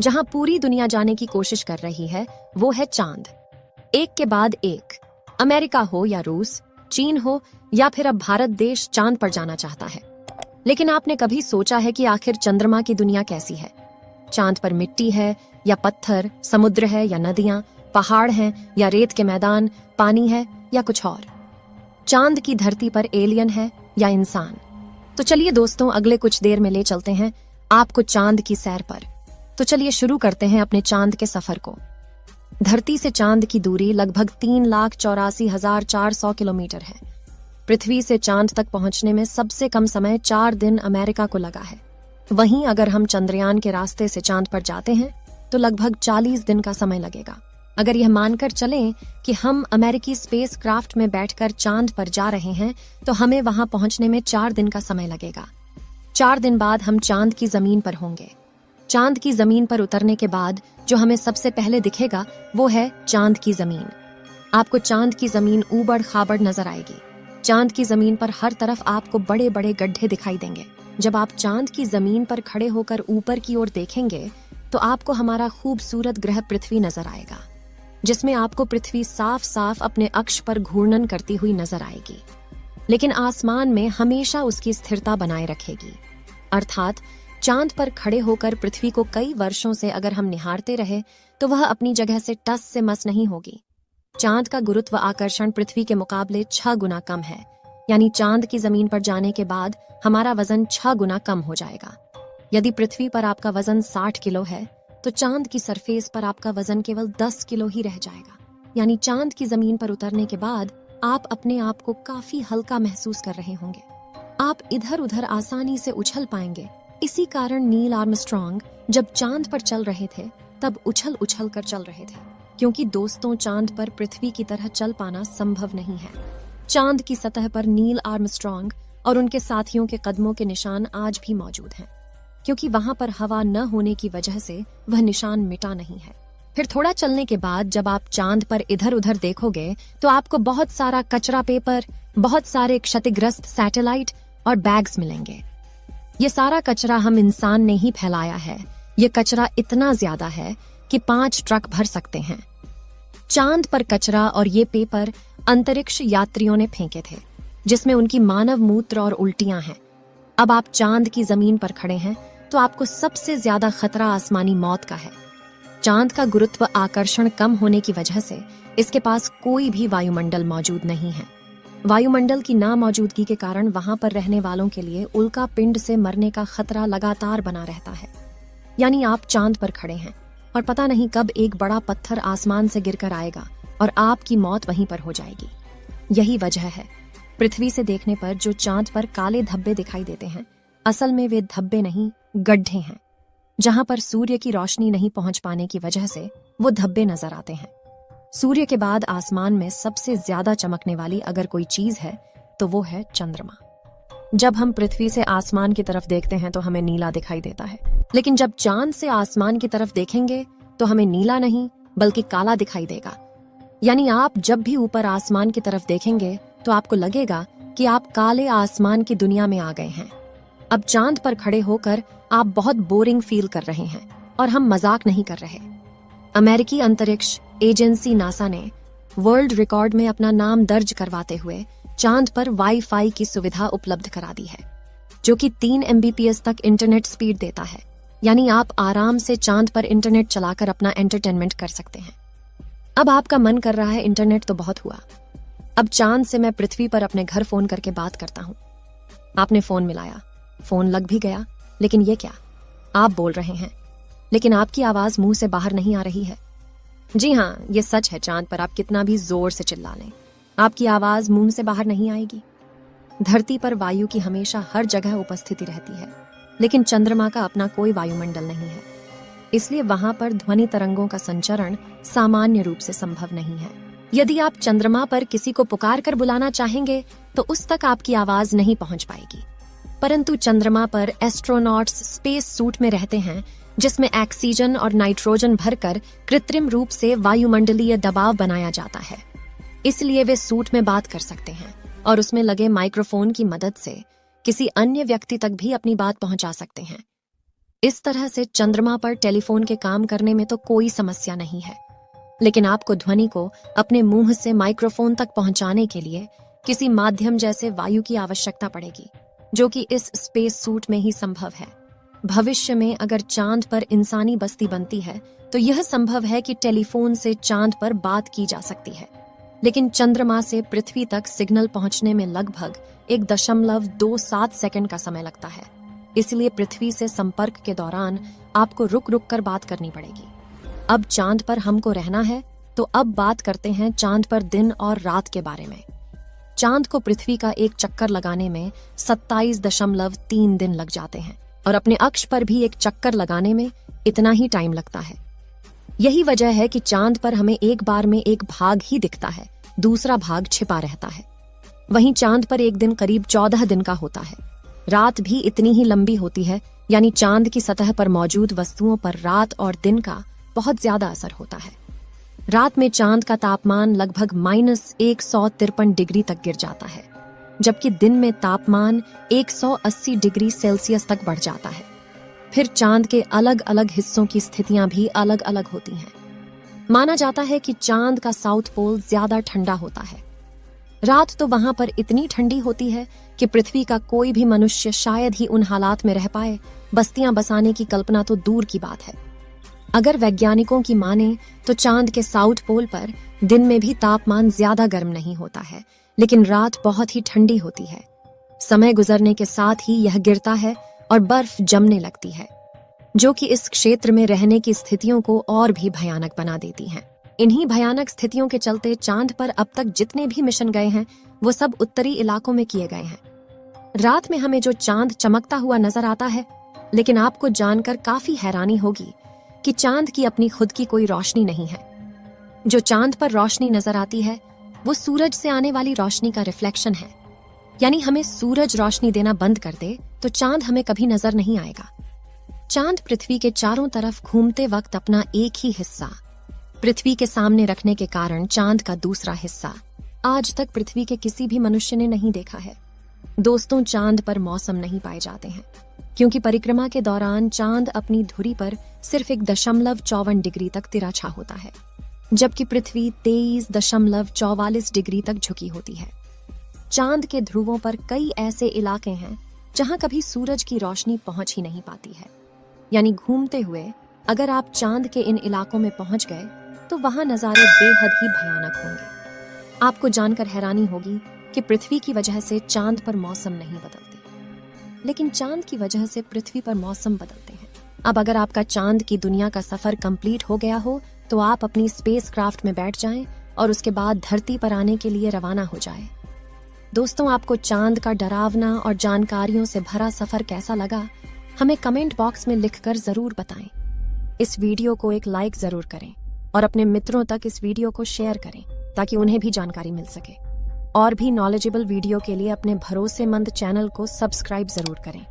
जहां पूरी दुनिया जाने की कोशिश कर रही है वो है चांद। एक के बाद एक, अमेरिका हो या रूस, चीन हो या फिर अब भारत देश चांद पर जाना चाहता है। लेकिन आपने कभी सोचा है कि आखिर चंद्रमा की दुनिया कैसी है? चांद पर मिट्टी है या पत्थर, समुद्र है या नदियां, पहाड़ हैं या रेत के मैदान, पानी है या कुछ और? चांद की धरती पर एलियन है या इंसान? तो चलिए दोस्तों, अगले कुछ देर में ले चलते हैं आपको चांद की सैर पर। तो चलिए शुरू करते हैं अपने चांद के सफर को। धरती से चांद की दूरी लगभग 3,84,400 किलोमीटर है। पृथ्वी से चांद तक पहुंचने में सबसे कम समय 4 दिन अमेरिका को लगा है। वहीं अगर हम चंद्रयान के रास्ते से चांद पर जाते हैं तो लगभग 40 दिन का समय लगेगा। अगर यह मानकर चलें कि हम अमेरिकी स्पेस क्राफ्ट में बैठकर चांद पर जा रहे हैं तो हमें वहां पहुंचने में 4 दिन का समय लगेगा। 4 दिन बाद हम चांद की जमीन पर होंगे। चांद की जमीन पर उतरने के बाद जो हमें सबसे पहले दिखेगा वो है चांद की जमीन। आपको चांद की जमीन ऊबड़ खाबड़ नजर आएगी। चांद की जमीन पर हर तरफ आपको बड़े बड़े गड्ढे दिखाई देंगे। जब आप चांद की जमीन पर खड़े होकर ऊपर की ओर देखेंगे तो आपको हमारा खूबसूरत ग्रह पृथ्वी नजर आएगा, जिसमें आपको पृथ्वी साफ साफ अपने अक्ष पर घूर्णन करती हुई नजर आएगी, लेकिन आसमान में हमेशा उसकी स्थिरता बनाए रखेगी। अर्थात चांद पर खड़े होकर पृथ्वी को कई वर्षों से अगर हम निहारते रहे तो वह अपनी जगह से टस से मस नहीं होगी। चांद का गुरुत्व आकर्षण पृथ्वी के मुकाबले 6 गुना कम है, यानी चांद की जमीन पर जाने के बाद हमारा वजन 6 गुना कम हो जाएगा। यदि पृथ्वी पर आपका वजन 60 किलो है तो चांद की सरफेस पर आपका वजन केवल 10 किलो ही रह जाएगा। यानी चांद की जमीन पर उतरने के बाद आप अपने आप को काफी हल्का महसूस कर रहे होंगे। आप इधर उधर आसानी से उछल पाएंगे। इसी कारण नील आर्मस्ट्रॉन्ग जब चांद पर चल रहे थे तब उछल उछल कर चल रहे थे, क्योंकि दोस्तों चांद पर पृथ्वी की तरह चल पाना संभव नहीं है। चांद की सतह पर नील आर्मस्ट्रॉन्ग और उनके साथियों के कदमों के निशान आज भी मौजूद हैं, क्योंकि वहां पर हवा न होने की वजह से वह निशान मिटा नहीं है। फिर थोड़ा चलने के बाद जब आप चांद पर इधर उधर देखोगे तो आपको बहुत सारा कचरा पेपर, बहुत सारे क्षतिग्रस्त सैटेलाइट और बैग्स मिलेंगे। ये सारा कचरा हम इंसान ने ही फैलाया है। ये कचरा इतना ज्यादा है कि 5 ट्रक भर सकते हैं। चांद पर कचरा और ये पेपर अंतरिक्ष यात्रियों ने फेंके थे, जिसमें उनकी मानव मूत्र और उल्टियां हैं। अब आप चांद की जमीन पर खड़े हैं तो आपको सबसे ज्यादा खतरा आसमानी मौत का है। चांद का गुरुत्व आकर्षण कम होने की वजह से इसके पास कोई भी वायुमंडल मौजूद नहीं है। वायुमंडल की नामौजूदगी के कारण वहां पर रहने वालों के लिए उल्का पिंड से मरने का खतरा लगातार बना रहता है। यानी आप चांद पर खड़े हैं और पता नहीं कब एक बड़ा पत्थर आसमान से गिरकर आएगा और आपकी मौत वहीं पर हो जाएगी। यही वजह है पृथ्वी से देखने पर जो चांद पर काले धब्बे दिखाई देते हैं, असल में वे धब्बे नहीं, गड्ढे हैं। जहां पर सूर्य की रोशनी नहीं पहुंच पाने की वजह से वो धब्बे नजर आते हैं। सूर्य के बाद आसमान में सबसे ज्यादा चमकने वाली अगर कोई चीज है तो वो है चंद्रमा। जब हम पृथ्वी से आसमान की तरफ देखते हैं तो हमें नीला दिखाई देता है, लेकिन जब चांद से आसमान की तरफ देखेंगे तो हमें नीला नहीं बल्कि काला दिखाई देगा। यानी आप जब भी ऊपर आसमान की तरफ देखेंगे तो आपको लगेगा कि आप काले आसमान की दुनिया में आ गए हैं। अब चांद पर खड़े होकर आप बहुत बोरिंग फील कर रहे हैं और हम मजाक नहीं कर रहे। अमेरिकी अंतरिक्ष एजेंसी नासा ने वर्ल्ड रिकॉर्ड में अपना नाम दर्ज करवाते हुए चांद पर वाईफाई की सुविधा उपलब्ध करा दी है, जो कि 3 MBPS तक इंटरनेट स्पीड देता है। यानी आप आराम से चांद पर इंटरनेट चलाकर अपना एंटरटेनमेंट कर सकते हैं। अब आपका मन कर रहा है इंटरनेट तो बहुत हुआ, अब चांद से मैं पृथ्वी पर अपने घर फोन करके बात करता हूँ। आपने फोन मिलाया, फोन लग भी गया, लेकिन ये क्या, आप बोल रहे हैं लेकिन आपकी आवाज मुंह से बाहर नहीं आ रही है। जी हाँ, ये सच है, चांद पर आप कितना भी जोर से चिल्ला लें, आपकी आवाज मुंह से बाहर नहीं आएगी। धरती पर वायु की हमेशा हर जगह उपस्थिति रहती है, लेकिन चंद्रमा का अपना कोई वायुमंडल नहीं है, इसलिए वहां पर ध्वनि तरंगों का संचरण सामान्य रूप से संभव नहीं है। यदि आप चंद्रमा पर किसी को पुकार कर बुलाना चाहेंगे तो उस तक आपकी आवाज नहीं पहुंच पाएगी। परंतु चंद्रमा पर एस्ट्रोनॉट्स स्पेस सूट में रहते हैं, जिसमें ऑक्सीजन और नाइट्रोजन भरकर कृत्रिम रूप से वायुमंडलीय दबाव बनाया जाता है। इसलिए वे सूट में बात कर सकते हैं और उसमें लगे माइक्रोफोन की मदद से किसी अन्य व्यक्ति तक भी अपनी बात पहुंचा सकते हैं। इस तरह से चंद्रमा पर टेलीफोन के काम करने में तो कोई समस्या नहीं है, लेकिन आपको ध्वनि को अपने मुंह से माइक्रोफोन तक पहुंचाने के लिए किसी माध्यम जैसे वायु की आवश्यकता पड़ेगी, जो कि इस स्पेस सूट में ही संभव है। भविष्य में अगर चांद पर इंसानी बस्ती बनती है तो यह संभव है कि टेलीफोन से चांद पर बात की जा सकती है, लेकिन चंद्रमा से पृथ्वी तक सिग्नल पहुंचने में लगभग 1.27 सेकंड का समय लगता है। इसलिए पृथ्वी से संपर्क के दौरान आपको रुक रुक कर बात करनी पड़ेगी। अब चांद पर हमको रहना है, तो अब बात करते हैं चांद पर दिन और रात के बारे में। चांद को पृथ्वी का एक चक्कर लगाने में 27.3 दिन लग जाते हैं और अपने अक्ष पर भी एक चक्कर लगाने में इतना ही टाइम लगता है। यही वजह है कि चांद पर हमें एक बार में एक भाग ही दिखता है, दूसरा भाग छिपा रहता है। वहीं चांद पर एक दिन करीब 14 दिन का होता है। रात भी इतनी ही लंबी होती है, यानी चांद की सतह पर मौजूद वस्तुओं पर रात और दिन का बहुत ज्यादा असर होता है। रात में चांद का तापमान लगभग -153 डिग्री तक गिर जाता है, जबकि दिन में तापमान 180 डिग्री सेल्सियस तक बढ़ जाता है। फिर चांद के अलग अलग हिस्सों की स्थितियां भी अलग अलग होती हैं। माना जाता है कि चांद का साउथ पोल ज्यादा ठंडा होता है। रात तो वहां पर इतनी ठंडी होती है कि पृथ्वी का कोई भी मनुष्य शायद ही उन हालात में रह पाए। बस्तियां बसाने की कल्पना तो दूर की बात है। अगर वैज्ञानिकों की माने तो चांद के साउथ पोल पर दिन में भी तापमान ज्यादा गर्म नहीं होता है, लेकिन रात बहुत ही ठंडी होती है। समय गुजरने के साथ ही यह गिरता है और बर्फ जमने लगती है, जो कि इस क्षेत्र में रहने की स्थितियों को और भी भयानक बना देती हैं। इन्हीं भयानक स्थितियों के चलते चांद पर अब तक जितने भी मिशन गए हैं वो सब उत्तरी इलाकों में किए गए हैं। रात में हमें जो चांद चमकता हुआ नजर आता है, लेकिन आपको जानकर काफी हैरानी होगी कि चांद की अपनी खुद की कोई रोशनी नहीं है। जो चांद पर रोशनी नजर आती है वो सूरज से आने वाली रोशनी का रिफ्लेक्शन है। यानी हमें सूरज रोशनी देना बंद कर दे तो चांद हमें कभी नजर नहीं आएगा। चांद पृथ्वी के चारों तरफ घूमते वक्त अपना एक ही हिस्सा पृथ्वी के सामने रखने के कारण चांद का दूसरा हिस्सा आज तक पृथ्वी के किसी भी मनुष्य ने नहीं देखा है। दोस्तों, चांद पर मौसम नहीं पाए जाते हैं, क्योंकि परिक्रमा के दौरान चांद अपनी धुरी पर सिर्फ 1.54 डिग्री तक तिरछा होता है, जबकि पृथ्वी 23.44 डिग्री तक झुकी होती है। चांद के ध्रुवों पर कई ऐसे इलाके हैं जहां कभी सूरज की रोशनी पहुंच ही नहीं पाती है। यानी घूमते हुए अगर आप चांद के इन इलाकों में पहुंच गए तो वहां नजारे बेहद ही भयानक होंगे। आपको जानकर हैरानी होगी कि पृथ्वी की वजह से चांद पर मौसम नहीं बदलते, लेकिन चांद की वजह से पृथ्वी पर मौसम बदलते हैं। अब अगर आपका चांद की दुनिया का सफर कंप्लीट हो गया हो तो आप अपनी स्पेस क्राफ्ट में बैठ जाएं और उसके बाद धरती पर आने के लिए रवाना हो जाएं। दोस्तों, आपको चांद का डरावना और जानकारियों से भरा सफर कैसा लगा, हमें कमेंट बॉक्स में लिखकर जरूर बताएं। इस वीडियो को एक लाइक जरूर करें और अपने मित्रों तक इस वीडियो को शेयर करें ताकि उन्हें भी जानकारी मिल सके। और भी नॉलेजेबल वीडियो के लिए अपने भरोसेमंद चैनल को सब्सक्राइब जरूर करें।